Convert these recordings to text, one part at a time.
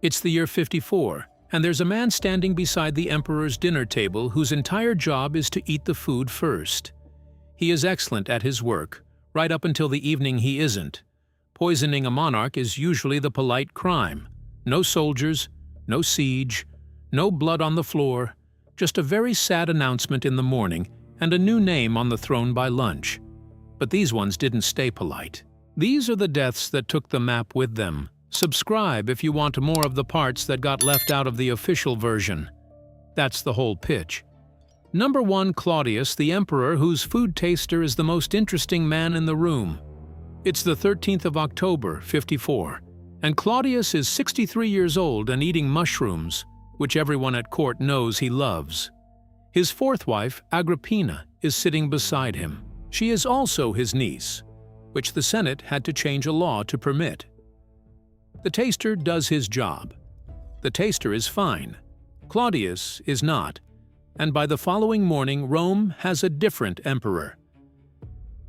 It's the year 54, and there's a man standing beside the emperor's dinner table whose entire job is to eat the food first. He is excellent at his work, right up until the evening he isn't. Poisoning a monarch is usually the polite crime. No soldiers, no siege, no blood on the floor, just a very sad announcement in the morning and a new name on the throne by lunch. But these ones didn't stay polite. These are the deaths that took the map with them. Subscribe if you want more of the parts that got left out of the official version. That's the whole pitch. Number 1, Claudius, the emperor whose food taster is the most interesting man in the room. It's the 13th of October, 54, and Claudius is 63 years old and eating mushrooms, which everyone at court knows he loves. His fourth wife, Agrippina, is sitting beside him. She is also his niece, which the Senate had to change a law to permit. The taster does his job. The taster is fine. Claudius is not. And by the following morning, Rome has a different emperor.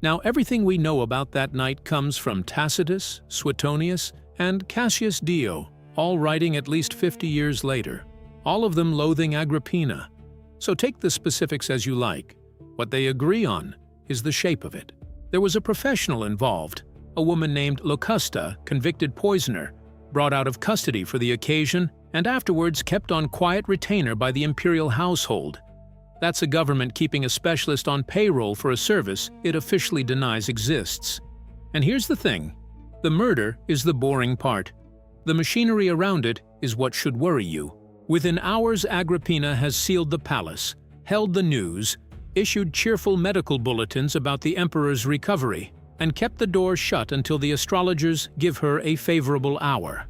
Now, everything we know about that night comes from Tacitus, Suetonius, and Cassius Dio, all writing at least 50 years later, all of them loathing Agrippina. So take the specifics as you like. What they agree on is the shape of it. There was a professional involved, a woman named Locusta, convicted poisoner, brought out of custody for the occasion and afterwards kept on quiet retainer by the imperial household. That's a government keeping a specialist on payroll for a service it officially denies exists. And here's the thing. The murder is the boring part. The machinery around it is what should worry you. Within hours, Agrippina has sealed the palace, held the news, issued cheerful medical bulletins about the emperor's recovery, and kept the door shut until the astrologers give her a favorable hour.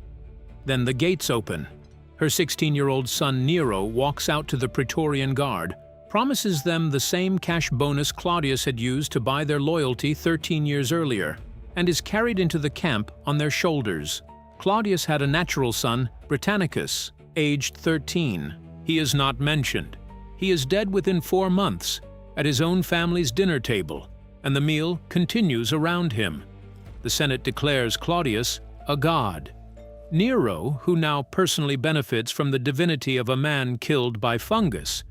Then the gates open. Her 16-year-old son Nero walks out to the Praetorian Guard, promises them the same cash bonus Claudius had used to buy their loyalty 13 years earlier, and is carried into the camp on their shoulders. Claudius had a natural son, Britannicus, aged 13. He is not mentioned. He is dead within 4 months, at his own family's dinner table, and the meal continues around him. The Senate declares Claudius a god. Nero, who now personally benefits from the divinity of a man killed by fungus,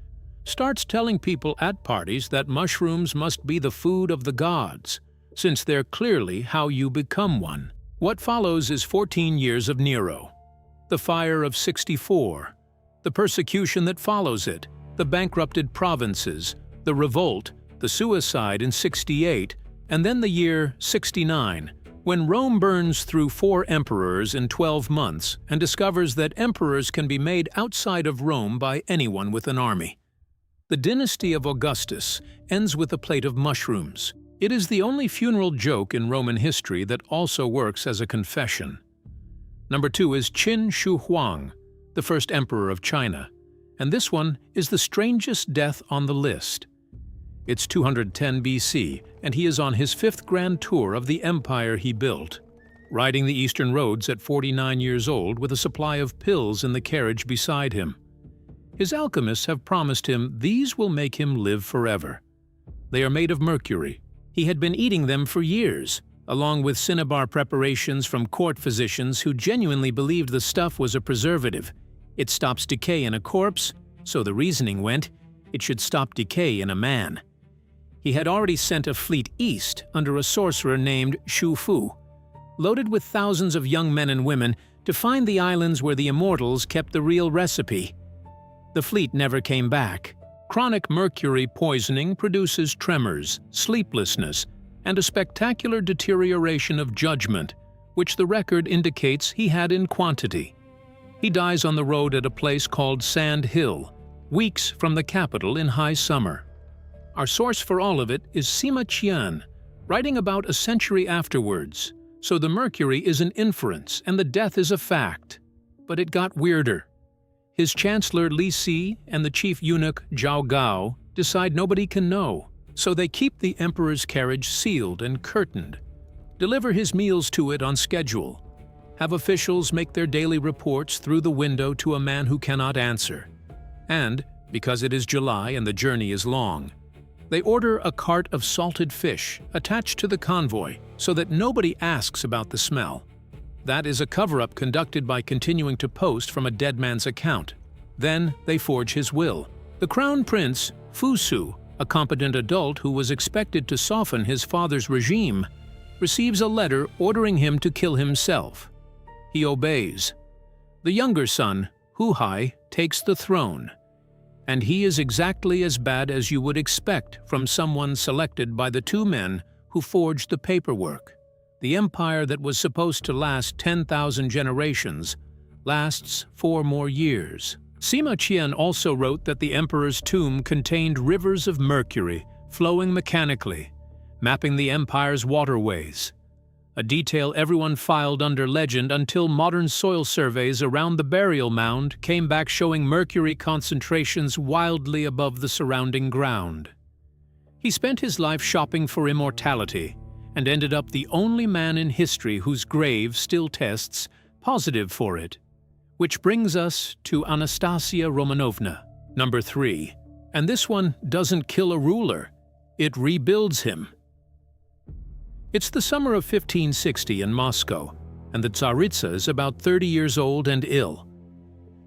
starts telling people at parties that mushrooms must be the food of the gods, since they're clearly how you become one. What follows is 14 years of Nero. The fire of 64, the persecution that follows it, the bankrupted provinces, the revolt, the suicide in 68, and then the year 69, when Rome burns through 4 emperors in 12 months and discovers that emperors can be made outside of Rome by anyone with an army. The dynasty of Augustus ends with a plate of mushrooms. It is the only funeral joke in Roman history that also works as a confession. Number 2 is Qin Shi Huang, the first emperor of China, and this one is the strangest death on the list. It's 210 BC, and he is on his 5th grand tour of the empire he built, riding the eastern roads at 49 years old with a supply of pills in the carriage beside him. His alchemists have promised him these will make him live forever. They are made of mercury. He had been eating them for years, along with cinnabar preparations from court physicians who genuinely believed the stuff was a preservative. It stops decay in a corpse, so the reasoning went, it should stop decay in a man. He had already sent a fleet east under a sorcerer named Shu Fu, loaded with thousands of young men and women to find the islands where the immortals kept the real recipe. The fleet never came back. Chronic mercury poisoning produces tremors, sleeplessness, and a spectacular deterioration of judgment, which the record indicates he had in quantity. He dies on the road at a place called Sand Hill, weeks from the capital in high summer. Our source for all of it is Sima Qian, writing about a century afterwards, so the mercury is an inference and the death is a fact. But it got weirder. His chancellor Li Si and the chief eunuch Zhao Gao decide nobody can know, so they keep the emperor's carriage sealed and curtained, deliver his meals to it on schedule, have officials make their daily reports through the window to a man who cannot answer, and, because it is July and the journey is long, they order a cart of salted fish attached to the convoy so that nobody asks about the smell. That is a cover-up conducted by continuing to post from a dead man's account. Then they forge his will. The crown prince, Fusu, a competent adult who was expected to soften his father's regime, receives a letter ordering him to kill himself. He obeys. The younger son, Huhai, takes the throne, and he is exactly as bad as you would expect from someone selected by the two men who forged the paperwork. The empire that was supposed to last 10,000 generations lasts 4 more years. Sima Qian also wrote that the emperor's tomb contained rivers of mercury flowing mechanically, mapping the empire's waterways. A detail everyone filed under legend until modern soil surveys around the burial mound came back showing mercury concentrations wildly above the surrounding ground. He spent his life shopping for immortality and ended up the only man in history whose grave still tests positive for it. Which brings us to Anastasia Romanovna, number 3. And this one doesn't kill a ruler, it rebuilds him. It's the summer of 1560 in Moscow, and the Tsaritsa is about 30 years old and ill.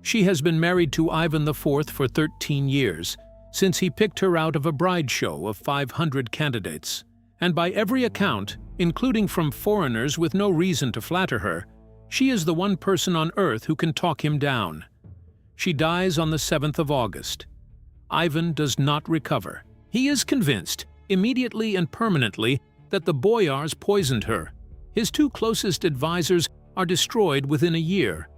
She has been married to Ivan IV for 13 years, since he picked her out of a bride show of 500 candidates. And by every account, including from foreigners with no reason to flatter her, she is the one person on earth who can talk him down. She dies on the 7th of August. Ivan does not recover. He is convinced, immediately and permanently, that the boyars poisoned her. His 2 closest advisors are destroyed within a year.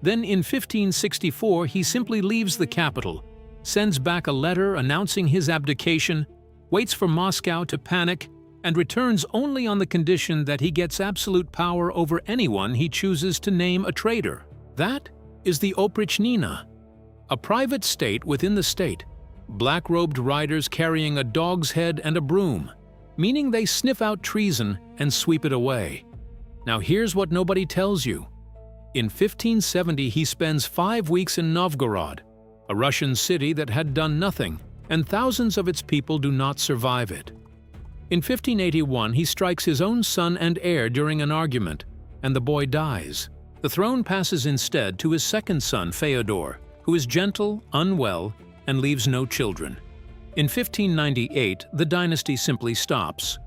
Then in 1564 he simply leaves the capital, sends back a letter announcing his abdication, waits for Moscow to panic, and returns only on the condition that he gets absolute power over anyone he chooses to name a traitor. That is the Oprichnina, a private state within the state, black-robed riders carrying a dog's head and a broom, meaning they sniff out treason and sweep it away. Now here's what nobody tells you. In 1570 he spends 5 weeks in Novgorod, a Russian city that had done nothing, and thousands of its people do not survive it. In 1581 he strikes his own son and heir during an argument, and the boy dies. The throne passes instead to his second son, Feodor, who is gentle, unwell, and leaves no children. In 1598, the dynasty simply stops,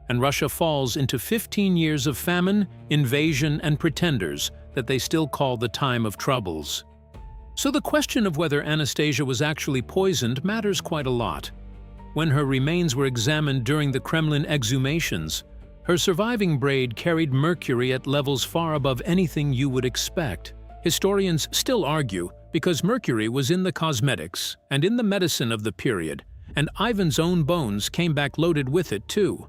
and Russia falls into 15 years of famine, invasion, and pretenders that they still call the time of troubles. So the question of whether Anastasia was actually poisoned matters quite a lot. When her remains were examined during the Kremlin exhumations, her surviving braid carried mercury at levels far above anything you would expect. Historians still argue because mercury was in the cosmetics and in the medicine of the period, and Ivan's own bones came back loaded with it too.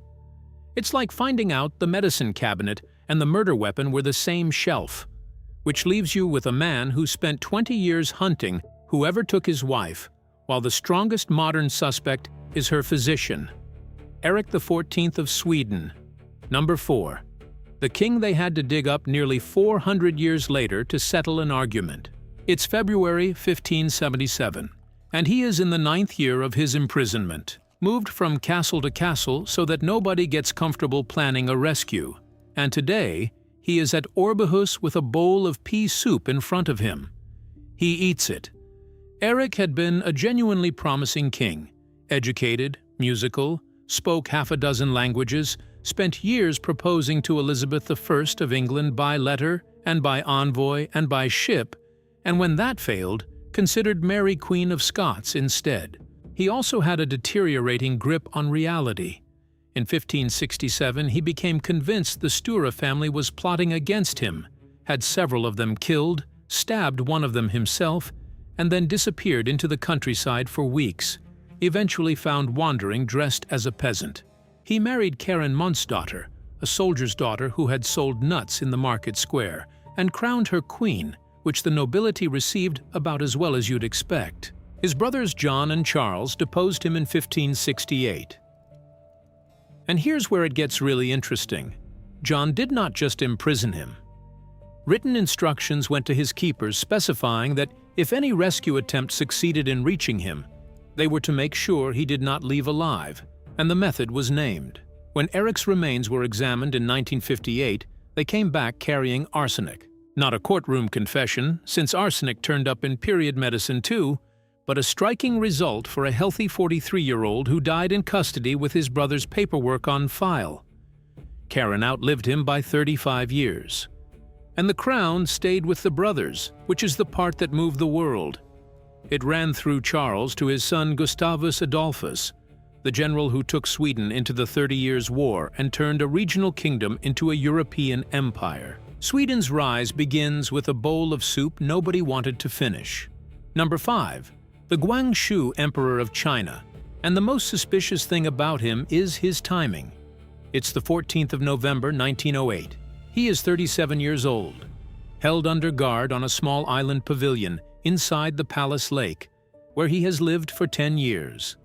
It's like finding out the medicine cabinet and the murder weapon were the same shelf, which leaves you with a man who spent 20 years hunting whoever took his wife, while the strongest modern suspect is her physician, Eric XIV of Sweden. Number 4. The king they had to dig up nearly 400 years later to settle an argument. It's February 1577. And he is in the 9th year of his imprisonment, moved from castle to castle so that nobody gets comfortable planning a rescue. And today, he is at Orbihus with a bowl of pea soup in front of him. He eats it. Eric had been a genuinely promising king, educated, musical, spoke half a dozen languages, spent years proposing to Elizabeth I of England by letter and by envoy and by ship, and when that failed, considered Mary Queen of Scots instead. He also had a deteriorating grip on reality. In 1567, he became convinced the Stura family was plotting against him, had several of them killed, stabbed one of them himself, and then disappeared into the countryside for weeks, eventually found wandering dressed as a peasant. He married Karen Muntsdotter, a soldier's daughter who had sold nuts in the market square, and crowned her queen, which the nobility received about as well as you'd expect. His brothers John and Charles deposed him in 1568. And here's where it gets really interesting. John did not just imprison him. Written instructions went to his keepers specifying that if any rescue attempt succeeded in reaching him, they were to make sure he did not leave alive, and the method was named. When Eric's remains were examined in 1958, They came back carrying arsenic. Not a courtroom confession, since arsenic turned up in period medicine too, but a striking result for a healthy 43-year-old who died in custody with his brother's paperwork on file. Karen outlived him by 35 years. And the crown stayed with the brothers, which is the part that moved the world. It ran through Charles to his son Gustavus Adolphus, the general who took Sweden into the 30 Years' War and turned a regional kingdom into a European empire. Sweden's rise begins with a bowl of soup nobody wanted to finish. Number 5. The Guangxu Emperor of China. And the most suspicious thing about him is his timing. It's the 14th of November, 1908. He is 37 years old, held under guard on a small island pavilion inside the palace lake, where he has lived for 10 years.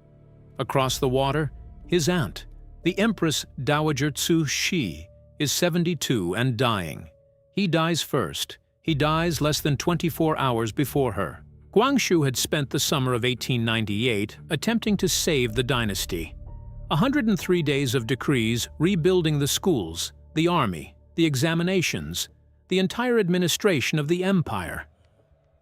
Across the water, his aunt, the Empress Dowager Cixi, is 72 and dying. He dies first. He dies less than 24 hours before her. Guangxu had spent the summer of 1898 attempting to save the dynasty. 103 days of decrees rebuilding the schools, the army, the examinations, the entire administration of the empire.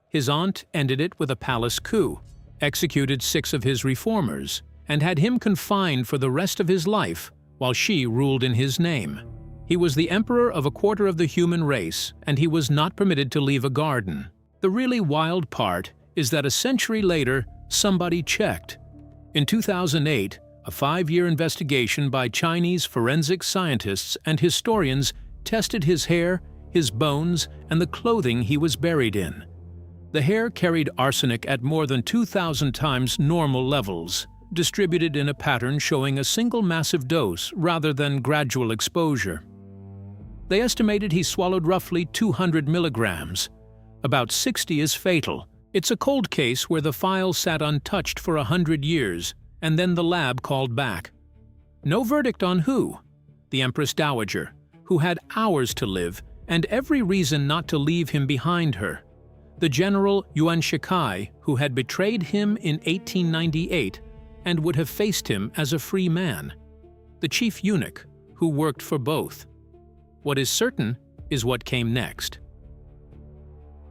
His aunt ended it with a palace coup, executed 6 of his reformers, and had him confined for the rest of his life while she ruled in his name. He was the emperor of a quarter of the human race, and he was not permitted to leave a garden. The really wild part is that a century later, somebody checked. In 2008, a 5-year investigation by Chinese forensic scientists and historians tested his hair, his bones, and the clothing he was buried in. The hair carried arsenic at more than 2,000 times normal levels, distributed in a pattern showing a single massive dose rather than gradual exposure. They estimated he swallowed roughly 200 milligrams. About 60 is fatal. It's a cold case where the file sat untouched for 100 years, and then the lab called back. No verdict on who? The Empress Dowager, who had hours to live and every reason not to leave him behind her. The general Yuan Shikai, who had betrayed him in 1898 and would have faced him as a free man. The chief eunuch, who worked for both. What is certain is what came next.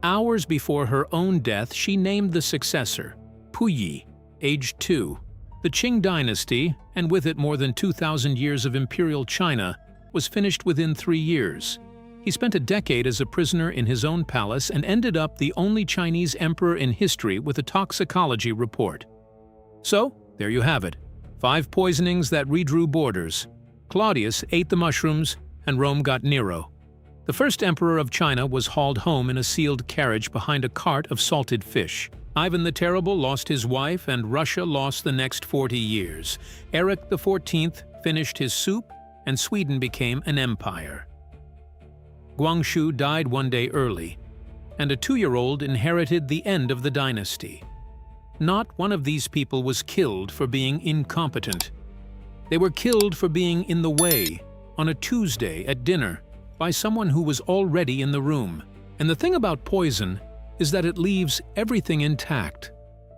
Hours before her own death, she named the successor, Puyi, aged 2. The Qing dynasty, and with it more than 2,000 years of imperial China, was finished within 3 years. He spent a decade as a prisoner in his own palace and ended up the only Chinese emperor in history with a toxicology report. So, there you have it. 5 poisonings that redrew borders. Claudius ate the mushrooms, and Rome got Nero. The first emperor of China was hauled home in a sealed carriage behind a cart of salted fish. Ivan the Terrible lost his wife, and Russia lost the next 40 years. Eric XIV finished his soup, and Sweden became an empire. Guangxu died one day early, and a 2-year-old inherited the end of the dynasty. Not one of these people was killed for being incompetent. They were killed for being in the way, on a Tuesday at dinner, by someone who was already in the room. And the thing about poison is that it leaves everything intact.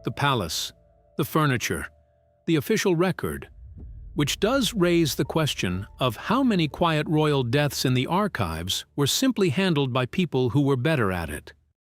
The palace, the furniture, the official record, which does raise the question of how many quiet royal deaths in the archives were simply handled by people who were better at it.